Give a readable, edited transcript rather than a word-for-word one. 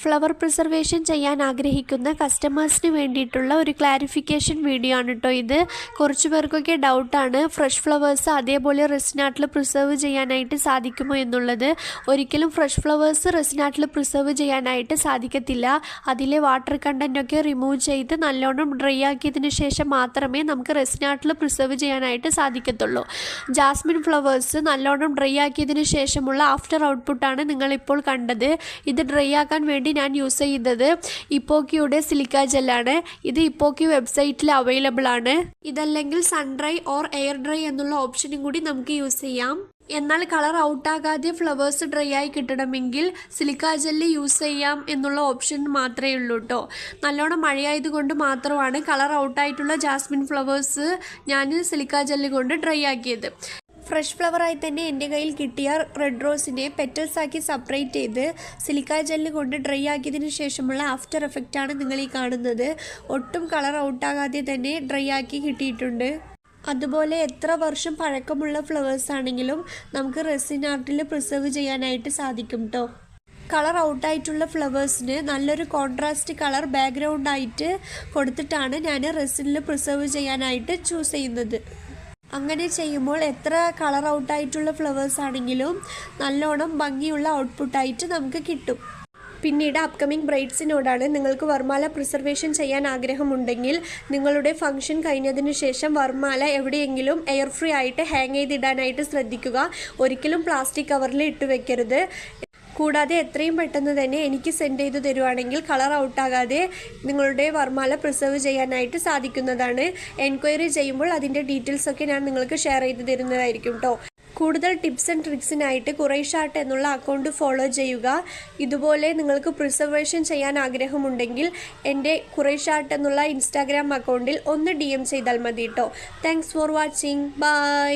Flower preservation ചെയ്യാൻ ആഗ്രഹിക്കുന്ന കസ്റ്റമേഴ്സിന് വേണ്ടിയിട്ടുള്ള ഒരു ക്ലാരിഫിക്കേഷൻ വീഡിയോ ആണ് കേട്ടോ ഇത്. കുറച്ച് പേർക്കൊക്കെ ഡൗട്ടാണ് ഫ്രഷ് ഫ്ലവേഴ്സ് അതേപോലെ റെസിനാട്ടിൽ പ്രിസർവ് ചെയ്യാനായിട്ട് സാധിക്കുമോ എന്നുള്ളത്. ഒരിക്കലും ഫ്രഷ് ഫ്ലവേഴ്സ് റെസിനാട്ടിൽ പ്രിസർവ് ചെയ്യാനായിട്ട് സാധിക്കത്തില്ല. അതിലെ വാട്ടർ കണ്ടൻറ്റൊക്കെ റിമൂവ് ചെയ്ത് നല്ലോണം ഡ്രൈ ആക്കിയതിന് ശേഷം മാത്രമേ നമുക്ക് റെസിനാട്ടിൽ പ്രിസർവ് ചെയ്യാനായിട്ട് സാധിക്കത്തുള്ളൂ. ജാസ്മിൻ ഫ്ലവേഴ്സ് നല്ലോണം ഡ്രൈ ആക്കിയതിന് ശേഷമുള്ള ആഫ്റ്റർ ഔട്ട്പുട്ടാണ് നിങ്ങളിപ്പോൾ കണ്ടത്. ഇത് ഡ്രൈ ആക്കാൻ വേണ്ടി ഞാൻ യൂസ് ചെയ്തത് ഇപ്പോക്കിയുടെ സിലിക്ക ജെല്ലാണ്. ഇത് ഇപ്പോക്കി വെബ്സൈറ്റിൽ അവൈലബിൾ ആണ്. ഇതല്ലെങ്കിൽ sun dry or air dry എന്നുള്ള ഓപ്ഷനും കൂടി നമുക്ക് യൂസ് ചെയ്യാം. എന്നാൽ കളർ ഔട്ടാകാതെ ഫ്ലവേഴ്സ് ഡ്രൈ ആയി കിട്ടണമെങ്കിൽ സിലിക്ക ജെല്ല് യൂസ് ചെയ്യാം എന്നുള്ള ഓപ്ഷൻ മാത്രമേ ഉള്ളൂ കേട്ടോ. നല്ലോണം മഴയായതുകൊണ്ട് മാത്രമാണ് കളർ ഔട്ടായിട്ടുള്ള ജാസ്മിൻ ഫ്ലവേഴ്സ് ഞാൻ സിലിക്ക ജെല്ല് കൊണ്ട് ഡ്രൈ ആക്കിയത്. ഫ്രഷ് ഫ്ലവറായി തന്നെ എൻ്റെ കയ്യിൽ കിട്ടിയ റെഡ് റോസിനെ പെറ്റൽസ് ആക്കി സെപ്പറേറ്റ് ചെയ്ത് സിലിക്ക ജെല്ല് കൊണ്ട് ഡ്രൈ ആക്കിയതിന് ശേഷമുള്ള ആഫ്റ്റർ എഫക്റ്റാണ് നിങ്ങൾ ഈ കാണുന്നത്. ഒട്ടും കളർ ഔട്ടാകാതെ തന്നെ ഡ്രൈ ആക്കി കിട്ടിയിട്ടുണ്ട്. അതുപോലെ എത്ര വർഷം പഴക്കമുള്ള ഫ്ലവേഴ്സ് ആണെങ്കിലും നമുക്ക് റെസിൻ ആർട്ടിൽ പ്രിസർവ് ചെയ്യാനായിട്ട് സാധിക്കും കേട്ടോ. കളർ ഔട്ടായിട്ടുള്ള ഫ്ലവേഴ്സിന് നല്ലൊരു കോൺട്രാസ്റ്റ് കളർ ബാക്ക്ഗ്രൗണ്ട് ആയിട്ട് കൊടുത്തിട്ടാണ് ഞാൻ റെസിനിൽ പ്രിസർവ് ചെയ്യാനായിട്ട് ചൂസ് ചെയ്യുന്നത്. അങ്ങനെ ചെയ്യുമ്പോൾ എത്ര കളർ ഔട്ടായിട്ടുള്ള ഫ്ലവേഴ്സ് ആണെങ്കിലും നല്ലോണം ഭംഗിയുള്ള ഔട്ട്പുട്ടായിട്ട് നമുക്ക് കിട്ടും. പിന്നീട് അപ്കമിങ് ബ്രൈഡ്സിനോടാണ്, നിങ്ങൾക്ക് വർമാല പ്രിസർവേഷൻ ചെയ്യാൻ ആഗ്രഹമുണ്ടെങ്കിൽ നിങ്ങളുടെ ഫംഗ്ഷൻ കഴിഞ്ഞതിന് ശേഷം വർമാല എവിടെയെങ്കിലും എയർ ഫ്രീ ആയിട്ട് ഹാങ് ചെയ്തിടാനായിട്ട് ശ്രദ്ധിക്കുക. ഒരിക്കലും പ്ലാസ്റ്റിക് കവറിൽ ഇട്ട് വെക്കരുത്. കൂടാതെ എത്രയും പെട്ടെന്ന് തന്നെ എനിക്ക് സെൻഡ് ചെയ്ത് തരുവാണെങ്കിൽ കളർ ഔട്ടാകാതെ നിങ്ങളുടെ വർമാല പ്രിസർവ് ചെയ്യാനായിട്ട് സാധിക്കുന്നതാണ്. എൻക്വയറി ചെയ്യുമ്പോൾ അതിൻ്റെ ഡീറ്റെയിൽസൊക്കെ ഞാൻ നിങ്ങൾക്ക് ഷെയർ ചെയ്ത് തരുന്നതായിരിക്കും കേട്ടോ. കൂടുതൽ ടിപ്സ് ആൻഡ് ട്രിക്സിനായിട്ട് കുറേഷ് ആർട്ട് എന്നുള്ള അക്കൗണ്ട് ഫോളോ ചെയ്യുക. ഇതുപോലെ നിങ്ങൾക്ക് പ്രിസർവേഷൻ ചെയ്യാൻ ആഗ്രഹമുണ്ടെങ്കിൽ എൻ്റെ കുറേഷ് ആർട്ട് എന്നുള്ള ഇൻസ്റ്റാഗ്രാം അക്കൗണ്ടിൽ ഒന്ന് DM ചെയ്താൽ മതി കേട്ടോ. Thanks for watching. ബൈ.